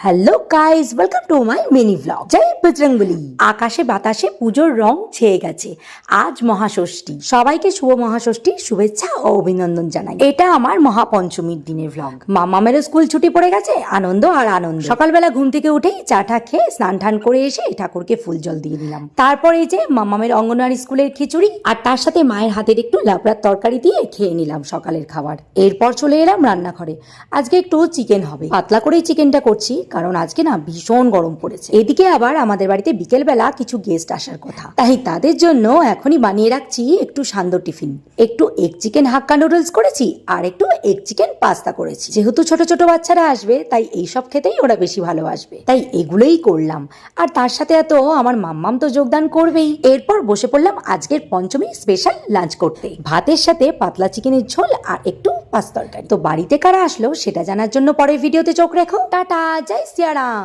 Hello guys, welcome to my mini blog. জয় বজরংবলী। আকাশে বাতাসে পুজোর রং ছেয়ে গেছে। আজ মহাষষ্ঠী। সবাইকে শুভ মহাষষ্ঠীর শুভেচ্ছা ও অভিনন্দন জানাই। এটা আমার মহাপঞ্চমীর দিনের ব্লগ। মামামেরও স্কুল ছুটি পড়ে গেছে, আনন্দ আর আনন্দ। সকালবেলা ঘুম থেকে উঠেই চা টা খেয়ে স্নান টান করে এসে ঠাকুরকে ফুল জল দিয়ে দিলাম। তারপর এই যে মামামের অঙ্গনওয়াড়ি স্কুলের খিচুড়ি আর তার সাথে মায়ের হাতের একটু লাবড়ার তরকারি দিয়ে খেয়ে নিলাম সকালের খাবার। এরপর চলে এলাম রান্নাঘরে। আজকে একটু চিকেন হবে, পাতলা করেই চিকেনটা করছি কারণ আজকে না ভীষণ গরম পড়েছে। এদিকে আবার আমাদের বাড়িতে বিকেল বেলা কিছু গেস্ট আসার কথা, তাই তাদের জন্য এখনই বানিয়ে রাখছি একটু সান্দর টিফিন। একটু এগ চিকেন হাক্কা নুডলস করেছি আর একটু এগ চিকেন পাস্তা করেছি। যেহেতু ছোট ছোট বাচ্চারা আসবে তাই এইসব খেতেই ওরা বেশি ভালোবাসবে, তাই এগুলোই করলাম। আর তার সাথে এত আমার মাম্মাম তো যোগদান করবেই। এরপর বসে পড়লাম আজকের পঞ্চমী স্পেশাল লাঞ্চ করতে। ভাতের সাথে পাতলা চিকেনের ঝোল আর একটু পাস্তা তরকারি। তো বাড়িতে কারা আসলো সেটা জানার জন্য পরের ভিডিওতে চোখ রেখো। টাটা, জয় সিয়ারাম।